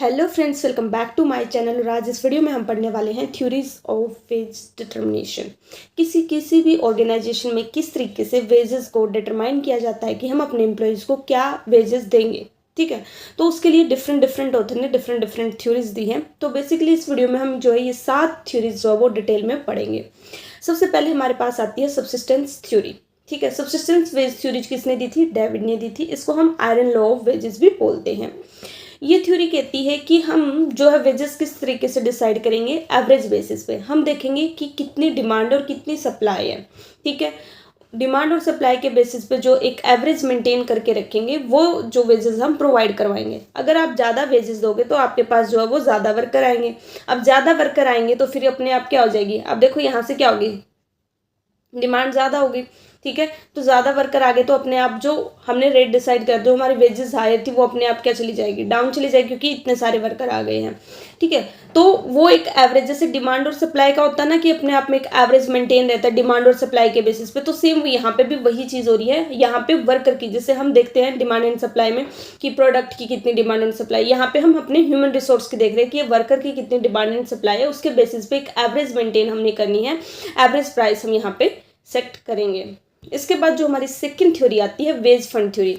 Hello friends, welcome back to my channel. आज इस video में हम पढ़ने वाले हैं थ्योरीज ऑफ वेज डिटर्मिनेशन। किसी भी ऑर्गेनाइजेशन में किस तरीके से वेजेस को डिटरमाइन किया जाता है कि हम अपने एम्प्लॉयज़ को क्या वेजेस देंगे। ठीक है, तो उसके लिए डिफरेंट ऑथर ने डिफरेंट थ्योरीज दी हैं। तो बेसिकली इस वीडियो में हम जो है ये 7 थ्योरीज जो है वो डिटेल में पढ़ेंगे। सबसे पहले हमारे पास आती है सब्सिस्टेंस थ्योरी। ठीक है, सब्सिस्टेंस वेज थ्योरी किसने दी थी? डेविड ने दी थी। इसको हम आयरन लॉ ऑफ वेजेस भी बोलते हैं। ये थ्योरी कहती है कि हम जो है वेजेस किस तरीके से डिसाइड करेंगे, एवरेज बेसिस पे। हम देखेंगे कि कितनी डिमांड और कितनी सप्लाई है। ठीक है, डिमांड और सप्लाई के बेसिस पे जो एक एवरेज मेंटेन करके रखेंगे वो जो वेजेस हम प्रोवाइड करवाएंगे। अगर आप ज़्यादा वेजेस दोगे तो आपके पास जो है वो ज़्यादा वर्कर आएंगे। अब ज़्यादा वर्कर आएंगे तो फिर अपने आप क्या हो जाएगी? अब देखो यहाँ से क्या होगी, डिमांड ज़्यादा होगी। ठीक है, तो ज़्यादा वर्कर आ गए तो अपने आप जो हमने रेट डिसाइड कर, जो हमारी वेजेस हाई थी वो अपने आप क्या चली जाएगी? डाउन चली जाएगी, क्योंकि इतने सारे वर्कर आ गए हैं। ठीक है, तो वो एक एवरेज, जैसे डिमांड और सप्लाई का होता है ना कि अपने आप में एक एवरेज मेंटेन रहता है डिमांड और सप्लाई के बेसिस पे, तो सेम यहाँ पे भी वही चीज़ हो रही है। यहाँ पे वर्कर की, जैसे हम देखते हैं डिमांड एंड सप्लाई में कि प्रोडक्ट की कितनी डिमांड एंड सप्लाई, यहाँ पे हम अपने ह्यूमन रिसोर्स की देख रहे हैं कि ये वर्कर की कितनी डिमांड एंड सप्लाई है, उसके बेसिस पे एक एवरेज मेंटेन हमने करनी है। एवरेज प्राइस हम यहाँ पे सेट करेंगे। इसके बाद जो हमारी सेकंड थ्योरी आती है wage fund theory.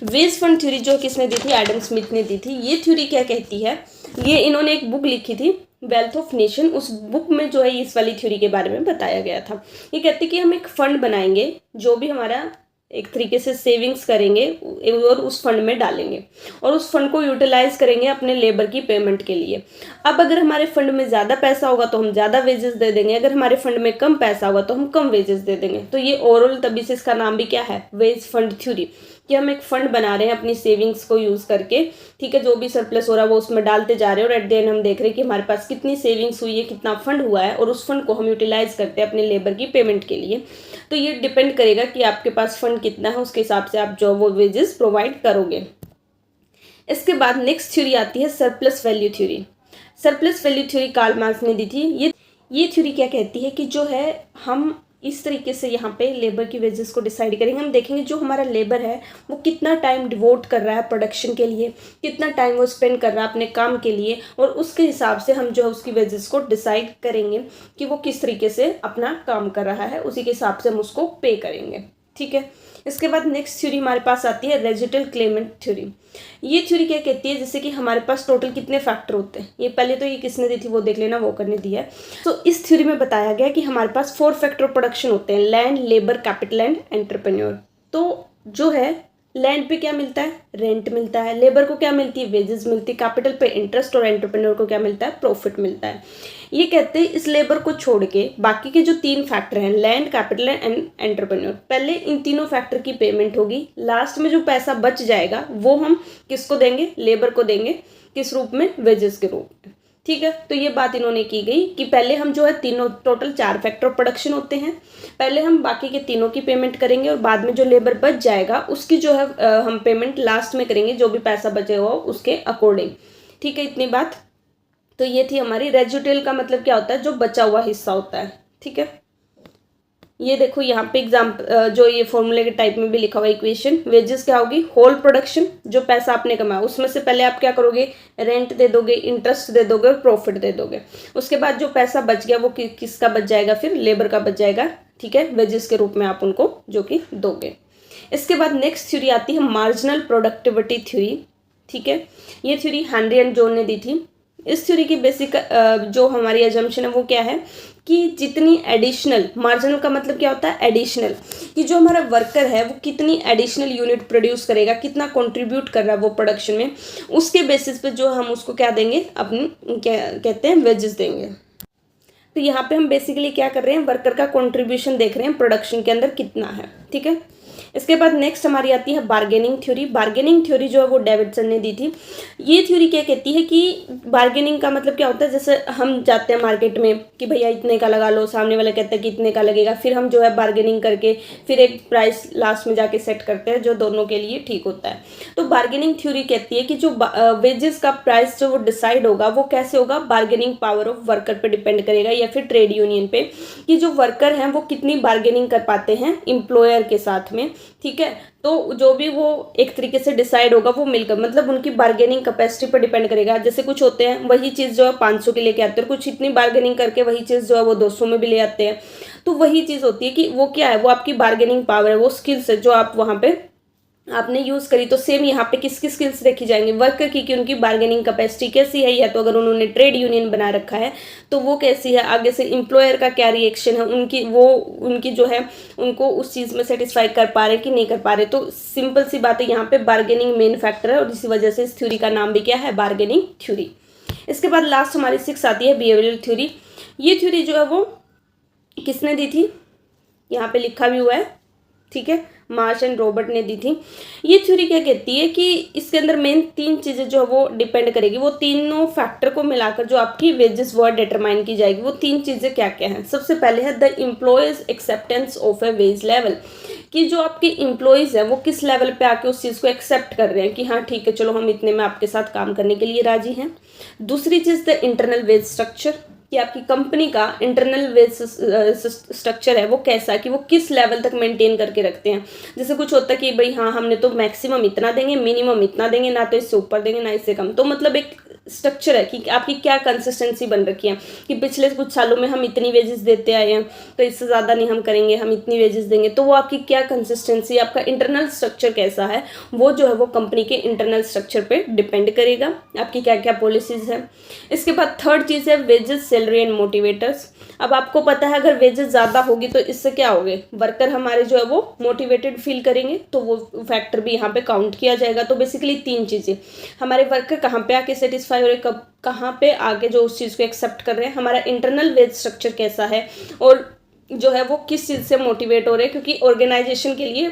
Wage fund theory जो किसने दी थी? एडम स्मिथ ने दी थी। ये थ्योरी क्या कहती है, ये इन्होंने एक बुक लिखी थी वेल्थ ऑफ नेशन। उस बुक में जो है इस वाली थ्योरी के बारे में बताया गया था। ये कहते कि हम एक फंड बनाएंगे, जो भी हमारा एक तरीके से सेविंग्स करेंगे और उस फंड में डालेंगे और उस फंड को यूटिलाइज करेंगे अपने लेबर की पेमेंट के लिए। अब अगर हमारे फंड में ज़्यादा पैसा होगा तो हम ज़्यादा वेजेस दे देंगे, अगर हमारे फंड में कम पैसा होगा तो हम कम वेजेस दे देंगे। तो ये ओवरऑल तभी से इसका नाम भी क्या है? वेज फंड थ्योरी, कि हम एक फंड बना रहे हैं अपनी सेविंग्स को यूज़ करके। ठीक है, जो भी सरप्लस हो रहा है वो उसमें डालते जा रहे हैं और एट द एंड हम देख रहे हैं कि हमारे पास कितनी सेविंग्स हुई है, कितना फंड हुआ है, और उस फंड को हम यूटिलाइज करते हैं अपने लेबर की पेमेंट के लिए। तो ये डिपेंड करेगा कि आपके पास फंड कितना है, उसके हिसाब से आप जो वो वेजेस प्रोवाइड करोगे। इसके बाद नेक्स्ट थ्योरी आती है surplus value theory. Surplus value theory Karl Marx ने दी थी। ये थ्योरी क्या कहती है कि जो है हम इस तरीके से यहाँ पे लेबर की वेजेस को डिसाइड करेंगे। हम देखेंगे जो हमारा लेबर है वो कितना टाइम डिवोट कर रहा है प्रोडक्शन के लिए, कितना टाइम वो स्पेंड कर रहा है अपने काम के लिए, और उसके हिसाब से हम जो है उसकी वेजेस को डिसाइड करेंगे कि वो किस तरीके से अपना काम कर रहा है, उसी के हिसाब से हम उसको पे करेंगे। ठीक है, इसके बाद नेक्स्ट थ्योरी हमारे पास आती है रेजिडल क्लेमेंट थ्योरी। ये थ्योरी क्या कहती है, जैसे कि हमारे पास टोटल कितने फैक्टर होते हैं, ये पहले तो ये किसने दी थी वो देख लेना, वो करने दिया है। तो इस थ्योरी में बताया गया कि हमारे पास 4 फैक्टर प्रोडक्शन होते हैं: land, labour, capital and entrepreneur. तो जो है लैंड पे क्या मिलता है? रेंट मिलता है। लेबर को क्या मिलती है? वेजेस मिलती है। कैपिटल पे इंटरेस्ट, और एंटरप्रेन्योर को क्या मिलता है? प्रॉफिट मिलता है। ये कहते हैं इस लेबर को छोड़ के बाकी के जो 3 फैक्टर हैं, लैंड, कैपिटल एंड एंटरप्रेन्योर, पहले इन तीनों फैक्टर की पेमेंट होगी। लास्ट में जो पैसा बच जाएगा वो हम किसको देंगे? लेबर को देंगे। किस रूप में? वेजेस के रूप में। ठीक है, तो ये बात इन्होंने की गई कि पहले हम जो है तीनों, टोटल 4 फैक्टर प्रोडक्शन होते हैं, पहले हम बाकी के तीनों की पेमेंट करेंगे और बाद में जो लेबर बच जाएगा उसकी जो है हम पेमेंट लास्ट में करेंगे, जो भी पैसा बचे हो उसके अकॉर्डिंग। ठीक है, इतनी बात। तो ये थी हमारी रेजिडुअल का मतलब क्या होता है? जो बचा हुआ हिस्सा होता है। ठीक है, ये देखो यहाँ पे जो ये फॉर्मूले के टाइप में भी लिखा हुआ इक्वेशन, वेजेस क्या होगी? होल प्रोडक्शन, जो पैसा आपने कमाया उसमें से पहले आप क्या करोगे? रेंट दे दोगे, इंटरेस्ट दे दोगे और प्रॉफिट दे दोगे। उसके बाद जो पैसा बच गया वो किसका बच जाएगा? फिर लेबर का बच जाएगा। ठीक है, वेजेस के रूप में आप उनको जो कि दोगे। इसके बाद नेक्स्ट थ्योरी आती है मार्जिनल प्रोडक्टिविटी थ्योरी। ठीक है, ये थ्योरी हेनरी एंड जॉन ने दी थी। इस थ्योरी की बेसिक जो हमारी अजम्पशन है वो क्या है कि जितनी एडिशनल, मार्जिनल का मतलब क्या होता है? एडिशनल, कि जो हमारा वर्कर है वो कितनी एडिशनल यूनिट प्रोड्यूस करेगा, कितना कंट्रीब्यूट कर रहा है वो प्रोडक्शन में, उसके बेसिस पे जो हम उसको क्या देंगे? अपनी क्या कहते हैं? वेजेस देंगे। तो यहाँ पे हम बेसिकली क्या कर रहे हैं? वर्कर का कंट्रीब्यूशन देख रहे हैं प्रोडक्शन के अंदर कितना है। ठीक है, इसके बाद नेक्स्ट हमारी आती है बार्गेनिंग थ्योरी। बार्गेनिंग थ्योरी जो है वो डेविडसन ने दी थी। ये थ्योरी क्या कहती है कि बार्गेनिंग का मतलब क्या होता है, जैसे हम जाते हैं मार्केट में कि भैया इतने का लगा लो, सामने वाला कहता है कि इतने का लगेगा, फिर हम जो है बार्गेनिंग करके फिर एक प्राइस लास्ट में जाके सेट करते हैं जो दोनों के लिए ठीक होता है। तो बार्गेनिंग थ्योरी कहती है कि जो वेजेस का प्राइस जो वो डिसाइड होगा वो कैसे होगा? बार्गेनिंग पावर ऑफ वर्कर पे डिपेंड करेगा या फिर ट्रेड यूनियन पे, कि जो वर्कर हैं वो कितनी बार्गेनिंग कर पाते हैं एम्प्लॉयर के साथ में, हैं, ठीक है, तो जो भी वो एक तरीके से डिसाइड होगा वो मिलकर, मतलब उनकी बार्गेनिंग कैपेसिटी पर डिपेंड करेगा। जैसे कुछ होते हैं वही चीज़ जो है 500 की लेके आते हैं, और कुछ इतनी बार्गेनिंग करके वही चीज़ जो है वो 200 में भी ले आते हैं। तो वही चीज़ होती है कि वो क्या है, वो आपकी बार्गेनिंग पावर है, वो स्किल्स है जो आप वहाँ पे आपने यूज़ करी। तो सेम यहाँ पे किसकी स्किल्स देखी जाएंगे, वर्कर की, कि उनकी बार्गेनिंग कैपेसिटी कैसी है, या तो अगर उन्होंने ट्रेड यूनियन बना रखा है तो वो कैसी है, आगे से एम्प्लॉयर का क्या रिएक्शन है, उनकी जो है उनको उस चीज़ में सेटिस्फाई कर पा रहे कि नहीं कर पा रहे। तो सिंपल सी बात है, यहाँ पे बार्गेनिंग मेन फैक्टर है, और इसी वजह से इस थ्योरी का नाम भी क्या है, बार्गेनिंग थ्योरी। इसके बाद लास्ट हमारी 6 आती है बिहेवियरल थ्योरी। ये थ्योरी जो है वो किसने दी थी, यहाँ पे लिखा भी हुआ है, ठीक है, मार्श एंड रॉबर्ट ने दी थी। ये थ्योरी क्या कहती है कि इसके अंदर मेन 3 चीज़ें जो है वो डिपेंड करेगी, वो तीनों फैक्टर को मिलाकर जो आपकी वेजेस वो डिटरमाइन की जाएगी। वो 3 चीज़ें क्या क्या हैं, सबसे पहले है the employees acceptance of A wage level, कि जो आपके एम्प्लॉयज़ हैं वो किस लेवल पे आके उस चीज़ को एक्सेप्ट कर रहे हैं कि हाँ ठीक है चलो हम इतने में आपके साथ काम करने के लिए राजी हैं। दूसरी चीज़ द इंटरनल वेज स्ट्रक्चर, कि आपकी कंपनी का इंटरनल वेज स्ट्रक्चर है वो कैसा है, कि वो किस लेवल तक मेंटेन करके रखते हैं। जैसे कुछ होता है कि भाई हाँ हमने तो मैक्सिमम इतना देंगे, मिनिमम इतना देंगे, ना तो इससे ऊपर देंगे ना इससे कम। तो मतलब एक स्ट्रक्चर है कि आपकी क्या कंसिस्टेंसी बन रखी है, कि पिछले कुछ सालों में हम इतनी वेजेस देते आए हैं तो इससे ज़्यादा नहीं हम करेंगे, हम इतनी वेजेस देंगे। तो वो आपकी क्या कंसिस्टेंसी, आपका इंटरनल स्ट्रक्चर कैसा है, वो जो है वो कंपनी के इंटरनल स्ट्रक्चर पे डिपेंड करेगा, आपकी क्या क्या पॉलिसीज़ है। इसके बाद थर्ड चीज़ है वेजेस, सैलरी एंड मोटिवेटर्स। अब आपको पता है अगर वेजेस ज़्यादा होगी तो इससे क्या होगे, वर्कर हमारे जो है वो मोटिवेटेड फील करेंगे, तो वो फैक्टर भी यहाँ पे काउंट किया जाएगा। तो बेसिकली 3 चीज़ें, हमारे वर्कर कहाँ पे आके सेटिस्फाई हो रहे, कब कहाँ पे आगे जो उस चीज़ को एक्सेप्ट कर रहे हैं, हमारा इंटरनल वेज स्ट्रक्चर कैसा है, और जो है वो किस चीज़ से मोटिवेट हो रहे हैं। क्योंकि ऑर्गेनाइजेशन के लिए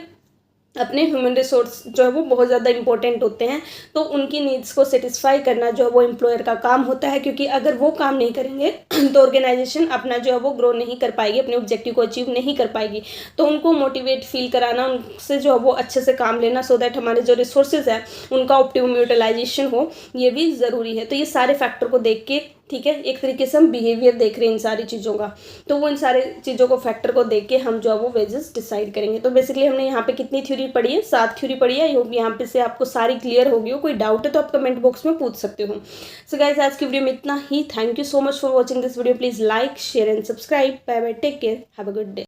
अपने ह्यूमन रिसोर्स जो है वो बहुत ज़्यादा इंपॉर्टेंट होते हैं, तो उनकी नीड्स को सेटिस्फाई करना जो है वो एम्प्लॉयर का काम होता है। क्योंकि अगर वो काम नहीं करेंगे तो ऑर्गेनाइजेशन अपना जो है वो ग्रो नहीं कर पाएगी, अपने ऑब्जेक्टिव को अचीव नहीं कर पाएगी। तो उनको मोटिवेट फील कराना, उनसे जो है वो अच्छे से काम लेना, सो दैट हमारे जो रिसोर्सेज हैं उनका ऑप्टिमम यूटिलाइजेशन हो, ये भी ज़रूरी है। तो ये सारे फैक्टर को देख के, ठीक है, एक तरीके से हम बिहेवियर देख रहे हैं इन सारी चीज़ों का, तो वो इन सारे चीज़ों को फैक्टर को देख के हम जो है वो वेजेस डिसाइड करेंगे। तो बेसिकली हमने यहाँ पे कितनी थ्योरी पढ़ी है, 7 थ्योरी पढ़ी है। होप यहाँ पे से आपको सारी क्लियर होगी हो। कोई डाउट है तो आप कमेंट बॉक्स में पूछ सकते हो। सो गाइस आज की वीडियो में इतना ही। Thank you so much for watching this video. Please like, share and subscribe. Bye bye, take care, have a good day.